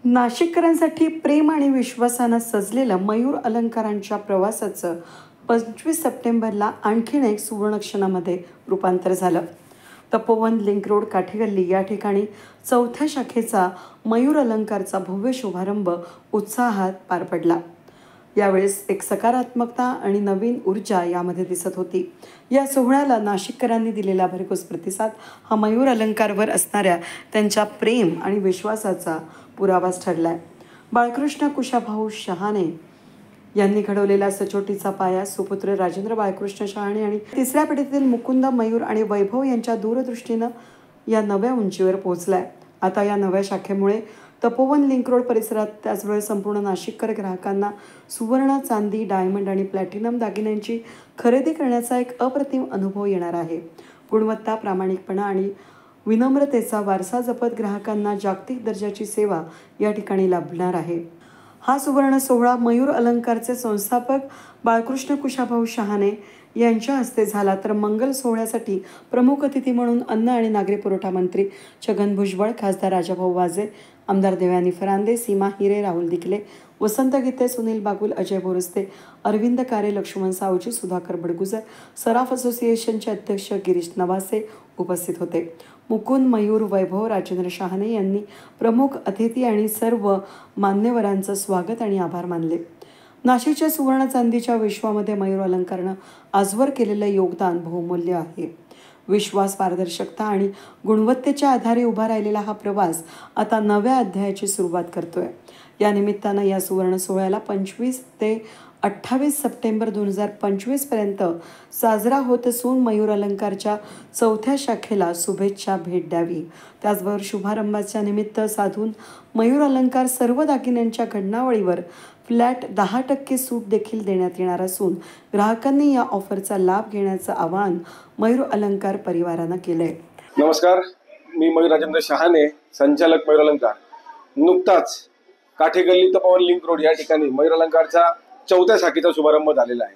नाशिककरांसाठी प्रेम आणि विश्वासानं सजलेलं मयूर अलंकारांच्या प्रवासाचं 25 सप्टेंबरला आणखीन एक सुवर्णक्षणामध्ये रूपांतर झालं. तपोवन लिंक रोड काठीगल्ली या ठिकाणी चौथ्या शाखेचा मयूर अलंकारचा भव्य शुभारंभ उत्साहात पार पडला. यावेळेस एक सकारात्मकता आणि नवीन ऊर्जा यामध्ये दिसत होती. या सोहळ्याला नाशिककरांनी दिलेला भरघोस प्रतिसाद हा मयूर अलंकारवर असणाऱ्या त्यांच्या प्रेम आणि विश्वासाचा पुरावाच ठरलाय. बाळकृष्ण कुशाभाऊ शहाणे यांनी घडवलेला सचोटीचा पाया सुपुत्र राजेंद्र बाळकृष्ण शहाणे आणि तिसऱ्या पिढीतील मुकुंद, मयूर आणि वैभव यांच्या दूरदृष्टीनं या नव्या उंचीवर पोहोचलाय. आता या नव्या शाखेमुळे तपोवन लिंक रोड परिसरात त्याचवेळी संपूर्ण नाशिककर ग्राहकांना सुवर्ण, चांदी, डायमंड आणि प्लॅटिनम दागिन्यांची खरेदी करण्याचा एक अप्रतिम अनुभव येणार आहे. गुणवत्ता, प्रामाणिकपणा आणि विनम्रतेचा वारसा जपत ग्राहकांना जागतिक दर्जाची सेवा या ठिकाणी लाभणार आहे. हा सुवर्ण सोहळा मयूर अलंकारचे संस्थापक बाळकृष्ण कुशाभाऊ शहाणे यांच्या हस्ते झाला, तर मंगल सोहळ्यासाठी प्रमुख अतिथी म्हणून अन्न आणि नागरी पुरवठा मंत्री छगन भुजबळ, खासदार राजाभाऊ वाजे, आमदार देवयानी फरांदे, सीमा हिरे, राहुल दिखले, वसंत गीते, सुनील बागुल, अजय बोरस्ते, अरविंद कारे, लक्ष्मण सावजी, सुधाकर बडगुजर, सराफ असोसिएशनचे अध्यक्ष गिरीश नवासे उपस्थित होते. मुकुंद, मयूर, वैभव, राजेंद्र शहाणे यांनी प्रमुख अतिथी आणि सर्व मान्यवरांचं स्वागत आणि आभार मानले. नाशिकच्या सुवर्ण चांदीच्या विश्वामध्ये मयूर अलंकारनं आजवर केलेलं योगदान बहुमूल्य आहे. विश्वास, पारदर्शकता आणि गुणवत्तेच्या आधारे उभा राहिलेला हा प्रवास आता नव्या अध्यायाची सुरुवात करतोय. या निमित्तानं या सुवर्ण सोहळ्याला 25 ते 28 सप्टेंबर 2025 पर्यंत साजरा होत असून मयूर अलंकारच्या चौथ्या शाखेला शुभेच्छा भेट द्यावी. त्याचबरोबर शुभारंभाच्या निमित्त साधून मयूर अलंकार सर्व दागिन्यांच्या घडणावळीवर फ्लॅट 10% सूट देखील देण्यात येणार असून ग्राहकांनी या ऑफरचा लाभ घेण्याचं आवाहन मयूर अलंकार परिवारानं केलंय. नमस्कार, मी मयूर राजेंद्र शहाणे, संचालक मयूर अलंकार. नुकताच काठेगल्ली तपोवन लिंक रोड या ठिकाणी मयूर अलंकारचा चौथ्या शाखेचा शुभारंभ झालेला आहे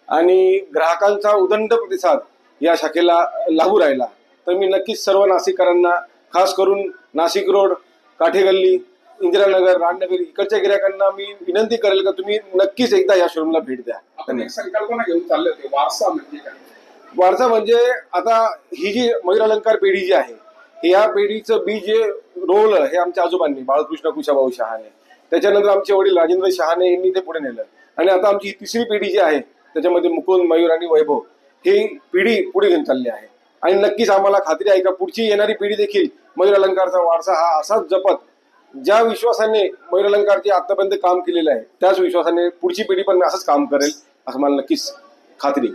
आणि ग्राहकांचा उदंड प्रतिसाद या शाखेला लाभू राहिला. तर मी नक्कीच सर्व नाशिककरांना, खास करून नाशिक रोड, काठेगल्ली, इंदिरानगर, राजनगर इकडच्या गिरायकांना मी विनंती करेल का तुम्ही नक्कीच एकदा या शोरूमला भेट द्या. संकल्पना घेऊन चालले होते वारसा म्हणजे काय? वारसा म्हणजे आता ही जी मयूर अलंकार पिढी जी आहे, या पिढीचं बीज जे रोल हे आमच्या आजोबांनी, बाळकृष्ण कुशाभाऊ शहाणे, त्याच्यानंतर आमचे वडील राजेंद्र शहाणे यांनी ते पुढे नेलं आणि आता आमची तिसरी पिढी जी आहे त्याच्यामध्ये मुकुंद, मयूर आणि वैभव ही पिढी पुढे घेऊन चालली आहे. आणि नक्कीच आम्हाला खात्री आहे का पुढची येणारी पिढी देखील मयूर अलंकारचा वारसा हा असाच जपत, ज्या विश्वासाने मयूर अलंकारचे आतापर्यंत काम केलेलं आहे त्याच विश्वासाने पुढची पिढी पण असंच काम करेल असं मला नक्कीच खात्री.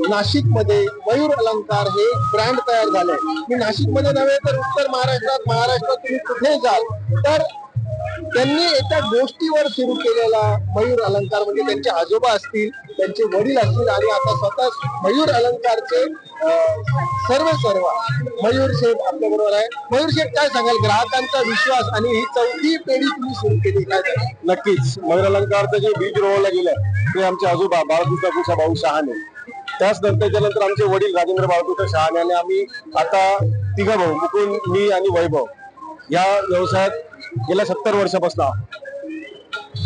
नाशिकमध्ये मयूर अलंकार हे ब्रँड तयार झालंय. मी नाशिकमध्ये नव्हे तर उत्तर महाराष्ट्रात तुम्ही कुठे जाल तर त्यांनी एका गोष्टीवर सुरू केलेला मयूर अलंकार म्हणजे त्यांचे आजोबा असतील, त्यांचे वडील असतील आणि आता स्वतः मयूर अलंकारचे सर्व मयूर शेठ आपल्या बरोबर आहे. मयूर शेठ, काय सांगाल, ग्राहकांचा विश्वास आणि ही चौथी पिढी तुम्ही सुरू केली, काय? नक्कीच मयूर अलंकारचं जे बीज रोवलं गेलं ते आमचे आजोबा बाळकृष्ण कुशाभाऊ शहाणे, त्यानंतर आमचे वडील राजेंद्र बाळकृष्ण शहाणे आणि आम्ही आता तिघा भाऊ, मुकुंद, मी आणि वैभव या व्यवसायात गेल्या 70 वर्षापासून.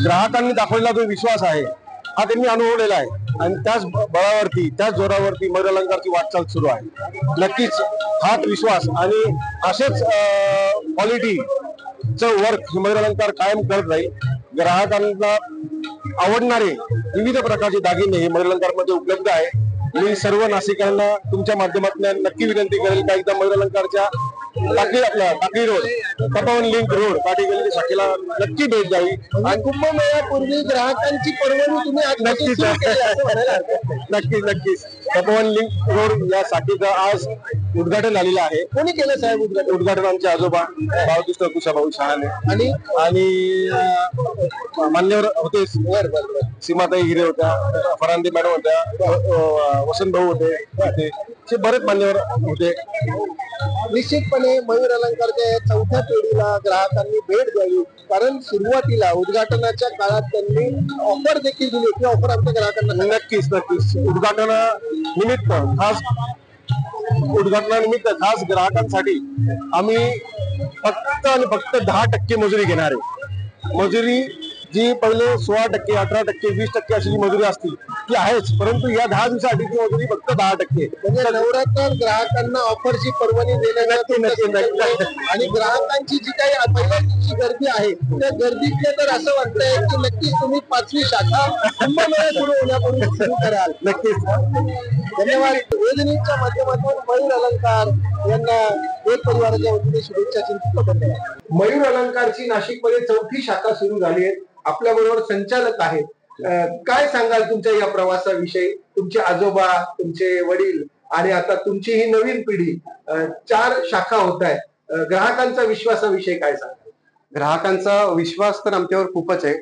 ग्राहकांनी दाखवलेला जो विश्वास आहे हा त्यांनी अनुभवलेला आहे आणि त्याच बळावरती, त्याच जोरावरती मयूर अलंकारची वाटचाल सुरू आहे. नक्कीच हाच विश्वास आणि असेच क्वालिटीचं वर्क मयूर अलंकार कायम करत राहील. ग्राहकांना आवडणारे विविध प्रकारचे दागिने हे मयूर अलंकारमध्ये उपलब्ध आहे. मी सर्व नाशिकांना तुमच्या माध्यमातून नक्की विनंती करेल का एकदा मयूर अलंकारच्या Takali road, Tapovan link road, Kathegalli शाखेला नक्की भेट द्यावी. आणि कुंभमेळ्यापूर्वी ग्राहकांची पर्वणी तुम्ही नक्कीच तपोवन लिंक रोड या शाखेचं आज उद्घाटन झालेलं आहे. कोणी केलं साहेब उद्घाटन? आमचे आजोबा बाळकृष्ण कुशाभाऊ शहाणे आणि मान्यवर होते, सीमाताई हिरे होत्या, फरांदे मॅडम होत्या, वसंत भाऊ होते, बरेच मान्यवर होते. निश्चितपणे मयूर अलंकारच्या चौथ्या पिढीला ग्राहकांनी भेट द्यावी, कारण सुरुवातीला उद्घाटनाच्या काळात त्यांनी ऑफर देखील दिली. ती ऑफर आमच्या ग्राहकांना नक्कीच उद्घाटनानिमित्त खास ग्राहकांसाठी आम्ही फक्त आणि फक्त 10% मजुरी घेणार आहे. मजुरी जी पहिले 16%, 18%, 20% अशी जी मजुरी असती ती आहेच, परंतु या 10 दिवसासाठी ती मजुरी फक्त 10%. म्हणजे नवरात्रात ग्राहकांना ऑफरची पर्वणी देण्याची आणि ग्राहकांची जी काही पहिल्या दिवशी गर्दी आहे त्या गर्दीतले तर असं वाटतंय की नक्कीच तुम्ही 5वी शाखा कुंभमेळा सुरू होण्यापूर्वी सुरू कराल. नक्कीच. धन्यवाद. योजनेच्या माध्यमातून मयूर अलंकार यांना एक परिवाराच्या वतीने शुभेच्छा चिंतित. मयूर अलंकारची नाशिकमध्ये 4थी शाखा सुरू झाली आहे. आपल्या बरोबर संचालक आहेत. काय सांगाल तुमच्या या प्रवासाविषयी? तुमचे आजोबा, तुमचे वडील आणि आता तुमची ही नवीन पिढी, 4 शाखा होत आहेत. ग्राहकांचा विश्वासाविषयी काय सांगाल? ग्राहकांचा विश्वास तर आमच्यावर खूपच आहे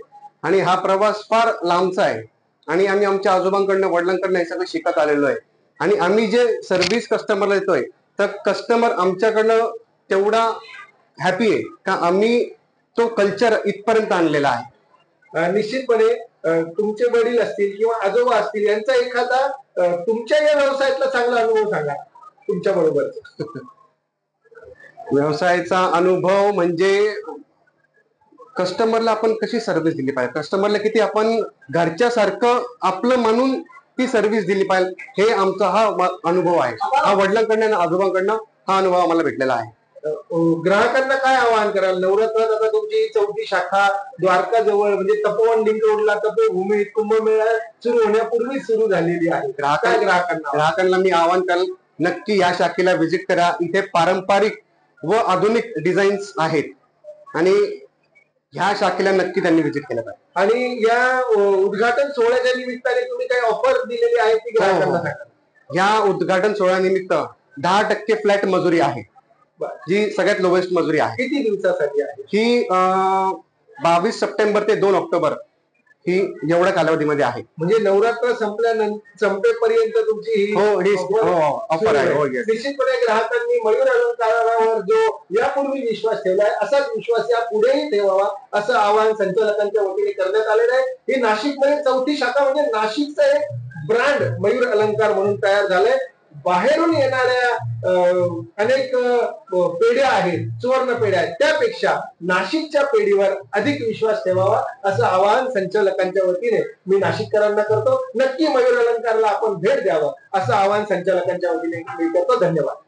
आणि हा प्रवास फार लांबचा आहे आणि आम्ही आमच्या आजोबांकडनं वडिलांकडनं हे सगळं शिकत आलेलो आहे आणि आम्ही जे सर्व्हिस कस्टमरला देतोय तर कस्टमर आमच्याकडनं तेवढा हॅपी आहे का आम्ही तो कल्चर इथपर्यंत आणलेला आहे. निश्चितपणे तुमचे वडील असतील किंवा आजोबा असतील यांचा एखादा तुमच्या या व्यवसायातला चांगला अनुभव सांगा तुमच्या बरोबर. व्यवसायाचा अनुभव म्हणजे कस्टमरला आपण कशी सर्व्हिस दिली पाहिजे, कस्टमरला किती आपण घरच्या सारखं आपलं म्हणून ती सर्व्हिस दिली पाहिजे, हे आमचा हा अनुभव आहे. हा वडिलांकडनं आणि आजोबांकडनं हा अनुभव आम्हाला भेटलेला आहे. ग्राहकांना काय आवाहन कराल? नवरात्रात आता तुमची 4थी शाखा द्वारका जवळ म्हणजे तपोवन लिंक रोडला तपोभूमीत कुंभमेळा सुरू होण्यापूर्वी सुरू झालेली आहे. ग्राहकांना मी आवाहन करेल, नक्की या शाखेला व्हिजिट करा. इथे पारंपरिक व आधुनिक डिझाईन्स आहेत आणि ह्या शाखेला नक्की त्यांनी व्हिजिट केलं पाहिजे. आणि या उद्घाटन सोहळ्याच्या निमित्ताने तुम्ही काही ऑफर दिलेली आहे की ग्राहकांना सांगा? या उद्घाटन सोहळ्यानिमित्त 10% फ्लॅट मजुरी आहे, जी सगळ्यात लोएस्ट मजुरी आहे. किती दिवसासाठी आहे ही? 22 सप्टेंबर ते 2 ऑक्टोबर ही एवढ्या कालावधीमध्ये आहे. म्हणजे नवरात्र संपेपर्यंत तुमची ही ऑफर आहे. निश्चितपणे ग्राहकांनी मयूर अलंकारावर जो यापूर्वी विश्वास ठेवलाय असाच विश्वास या पुढेही ठेवावा असं आवाहन संचालकांच्या वतीने करण्यात आलेलं आहे. ही नाशिकमध्ये 4थी शाखा म्हणजे नाशिकचा एक ब्रँड मयूर अलंकार म्हणून तयार झालंय. बाहेरून येणाऱ्या अनेक पेढ्या आहेत, सुवर्ण पेढ्या आहेत, त्यापेक्षा नाशिकच्या पेढीवर अधिक विश्वास ठेवावा असं आवाहन संचालकांच्या वतीने मी नाशिककरांना करतो. नक्की मयूर अलंकारला आपण भेट द्यावं असं आवाहन संचालकांच्या वतीने मी करतो. धन्यवाद.